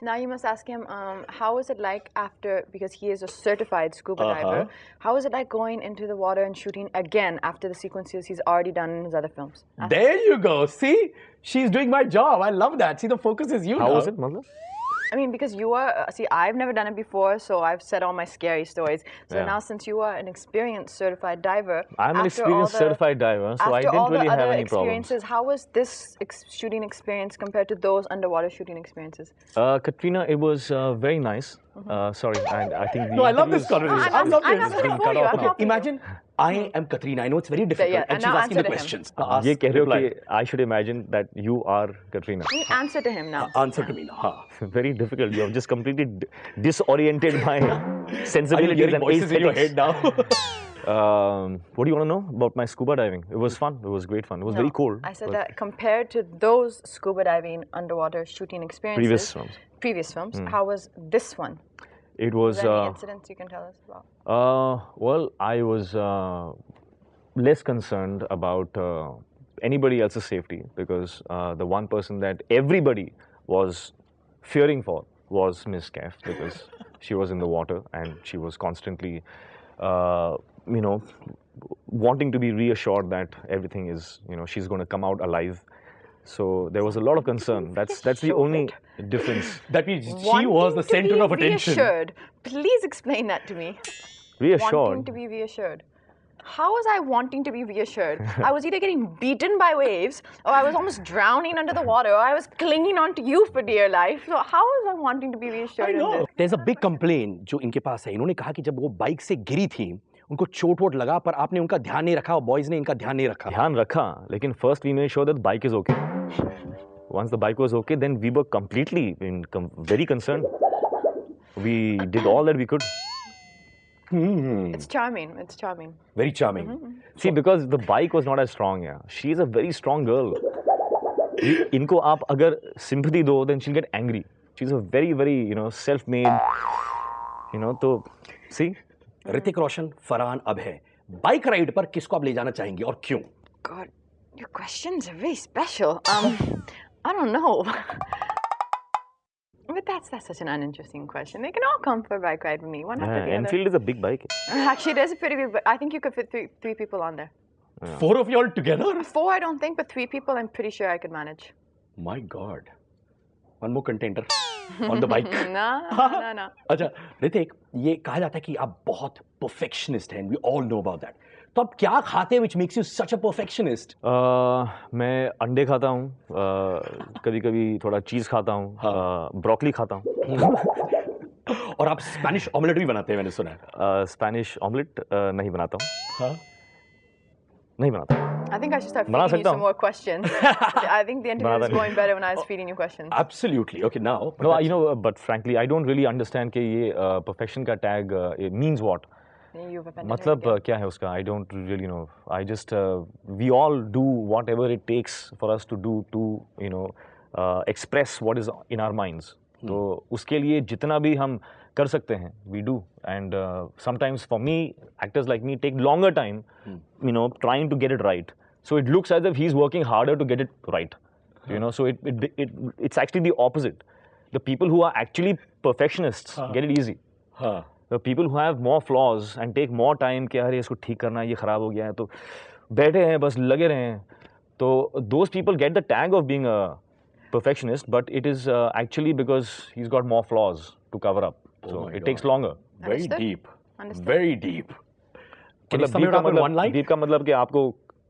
Now you must ask him, how is it like after, because he is a certified scuba diver, how is it like going into the water and shooting again after the sequences he's already done in his other films? There you go. See, she's doing my job. I love that. See, the focus is you. How now. was it, Matlab? I mean, because you are, see, I've never done it before, so I've said all my scary stories. So now since you are an experienced certified diver, I'm an experienced certified diver, so I didn't really have any problems. How was this shooting experience compared to those underwater shooting experiences? Katrina, it was very nice. Sorry, and I think No, I love this conversation. I love I'm this. asking for you. I'm helping Imagine I am Katrina. I know it's very difficult, and she's asking the questions. ये कह रहे हो कि I should imagine that you are Katrina. you. Answer to him now. Answer to me now. Very difficult. You have just completely disoriented my Are you sensibilities hearing and voices in your head aesthetics. now? What do you want to know about my scuba diving? It was fun. It was great fun. It was very cold. I said that compared to those scuba diving underwater shooting experiences, previous films, how was this one? It was. Any incidents you can tell us about? Well, I was less concerned about anybody else's safety because the one person that everybody was fearing for was Miss Kaif because she was in the water and she was constantly, wanting to be reassured that everything is, she's going to come out alive. So there was a lot of concern. That's the only difference. That means she was the center of attention. Reassured. Please explain that to me. Reassured. Wanting to be reassured. How was I wanting to be reassured? I was either getting beaten by waves, or I was almost drowning under the water, or I was clinging on to you for dear life. So how was I wanting to be reassured? I know. There's a big complaint जो इनके पास है. इन्होंने कहा कि जब वो bike से गिरी थी, उनको चोट वोट लगा, पर आपने उनका ध्यान नहीं रखा और बॉयज ने इनका ध्यान नहीं रखा. ध्यान रखा, लेकिन first we made sure that the bike is okay. Once the bike was okay, then we were completely very concerned. We did all that we could. It's charming. It's charming. Very charming. See, because the bike was not as strong. Yeah, she is a very strong girl. इनको आप अगर sympathy दो, then she'll get angry. She's a very, very, self-made. तो see. Hrithik Roshan, Farhan अभय, bike ride पर किसको आप ले जाना चाहेंगे और क्यों? God, your questions are very special. I don't know. But that's such an uninteresting question. They can all come for a bike ride with me, one after the other. Enfield is a big bike. Actually, it is a pretty big bike. I think you could fit three people on there. Yeah. 4 of you all together? 4, I don't think, but 3 people, I'm pretty sure I could manage. My God. One more contender on the bike. No. अच्छा, ऋतिक, ये कहा जाता है कि आप बहुत perfectionist हैं. We all know about that. तो आप क्या खाते हैं which makes you such a perfectionist? मैं अंडे खाता हूँ, कभी-कभी थोड़ा चीज़ खाता हूँ, ब्रोकली खाता हूँ. और आप स्पेनिश ऑमलेट भी बनाते हैं, मैंने सुना है. स्पेनिश ऑमलेट नहीं बनाता हूँ. नहीं बनाता. I think I should start feeding you some more questions. I think the interview is going better when I was feeding you questions. Absolutely. Okay, now. No, but frankly, I don't really understand कि ये perfection का tag it means what. मतलब क्या है उसका? I don't really know. I just we all do whatever it takes for us to do to express what is in our minds. तो उसके लिए जितना भी हम कर सकते हैं, we do. And sometimes for me, actors like me take longer time, trying to get it right. So it looks as if he's working harder to get it right. So it's actually the opposite. The people who are actually perfectionists get it easy. The people who have more flaws and take more time कि अरे इसको ठीक करना है, ये खराब हो गया है, तो बैठे हैं बस लगे रहे हैं. तो those people get the tag of being a perfectionist, but it is actually because he's got more flaws to cover up. So it takes longer. Very deep. Very deep. Can you sum it up in one line? Deep का मतलब कि आपको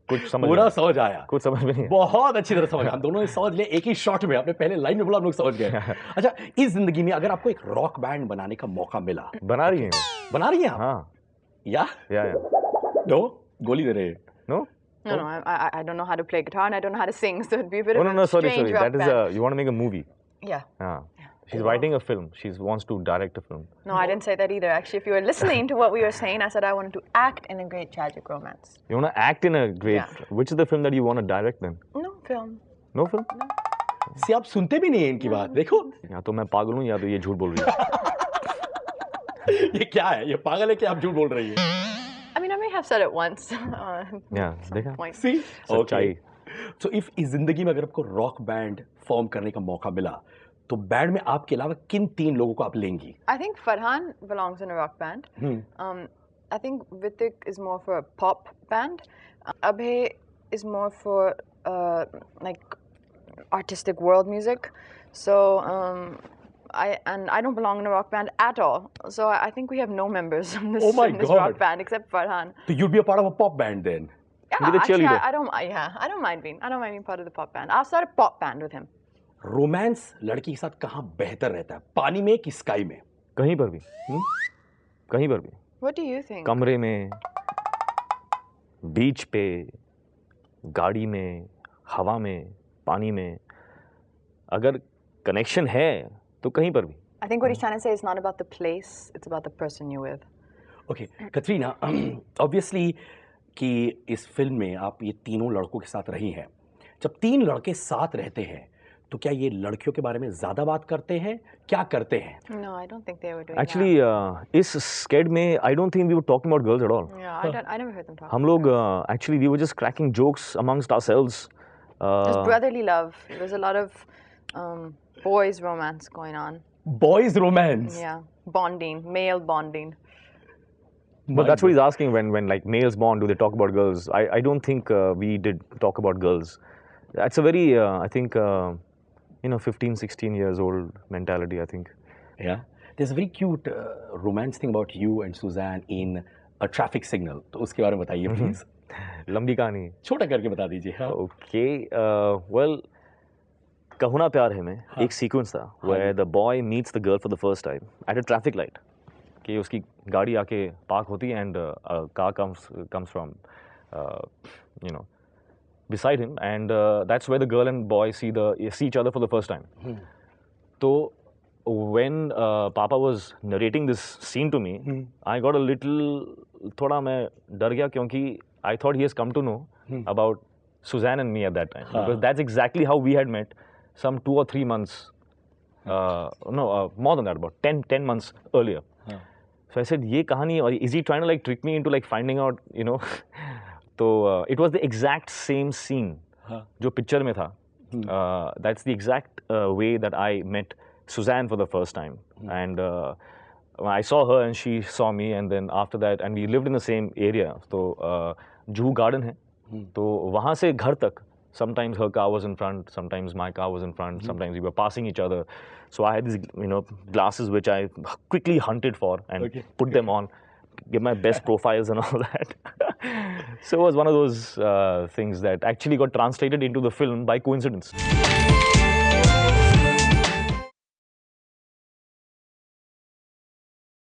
कुछ समझ पूरा समझ आया. कुछ समझ में नहीं. बहुत अच्छी तरह समझ आया. हम दोनों ने समझ लिया एक ही शॉट में. आपने पहले लाइन में बोला, हम लोग समझ गए. अच्छा, इस जिंदगी में अगर आपको एक रॉक बैंड बनाने का मौका मिला, बना रही हैं. बना रही हैं आप? हाँ. या? No, गोली दे रहे हैं. No. No, I don't know how to play guitar and I don't know how to sing, so it'd be a bit of a sorry. strange rock That is you want to make a movie. Yeah. She's writing a film. She wants to direct a film. No, I didn't say that either. Actually, if you were listening to what we were saying, I said I wanted to act in a great tragic romance. You want to act in a great... Yeah. Which is the film that you want to direct then? No film. No film? No. See, आप सुनते भी नहीं हैं इनकी बात. देखो. या तो मैं पागल हूँ या तो ये झूठ बोल रही है. ये क्या है? ये पागल है कि आप झूठ बोल रही है? I mean, I may have said it once. Yeah, देखा. See? Okay. So if इस जिंदगी में अगर आपको रॉक बैंड फॉर्म करने का मौका मिला, तो बैंड में आपके अलावा किन 3 लोगों को आप लेंगी? I think Farhan belongs in a rock band. I think Vitik is more for a pop band. Abhay is more for like artistic world music. So I don't belong in a rock band at all. So I think we have no members in this, Oh my in this God. rock band except Farhan. So you'd be a part of a pop band then? Yeah, Be the actually, cheerleader. I don't mind being part of the pop band. I'll start a pop band with him. Romance लड़की के साथ कहाँ बेहतर रहता है, पानी में कि स्काई में? कहीं पर भी, कहीं पर भी. What do you think? कमरे में, बीच पे, गाड़ी में, हवा में, पानी में. अगर कनेक्शन है तो कहीं पर भी. I think what he's trying to say is not about the place, it's about the person you're with. Okay, Katrina, obviously कि इस फिल्म में आप ये तीनों लड़कों के साथ रही हैं. जब 3 लड़के साथ रहते हैं तो क्या ये लड़कियों के बारे में ज्यादा बात करते हैं, क्या करते हैं? No, I don't think they were doing Actually, इस sked में I don't think we were talking about girls at all. that. Yeah, I never heard them talk. हम लोग actually we were just cracking jokes amongst ourselves. There's brotherly love. There's a lot of boys' romance going on. Boys romance. Yeah, bonding, male bonding. But that's what he's asking when like males bond, do they talk about girls? I don't think we did talk about girls. That's a very, I think, 15, 16 years old mentality, I think. Yeah. There's a very cute romance thing about you and Suzanne in a traffic signal. तो उसके बारे में बताइए please. लंबी कहानी. छोटा करके बता दीजिए. हाँ. Okay, well, कहूना प्यार है में एक sequence था where the boy meets the girl for the first time at a traffic light. कि उसकी गाड़ी आके पार्क होती है and a car comes from, beside him, and that's where the girl and boy see each other for the first time. So when Papa was narrating this scene to me, I got a little, थोड़ा मैं डर गया क्योंकि I thought he has come to know about Suzanne and me at that time, because that's exactly how we had met some 2 or 3 months, more than that, about 10 months earlier. So I said, ये कहानी, or is he trying to like trick me into like finding out, So it was the exact same scene जो picture में था. That's the exact way that I met Suzanne for the first time. And I saw her and she saw me, and then after that, and we lived in the same area. तो Juhu garden है, तो वहाँ से घर तक, sometimes her car was in front, sometimes my car was in front, sometimes we were passing each other. So I had these, glasses which I quickly hunted for and put them on, give my best profiles and all that. So it was one of those things that actually got translated into the film by coincidence.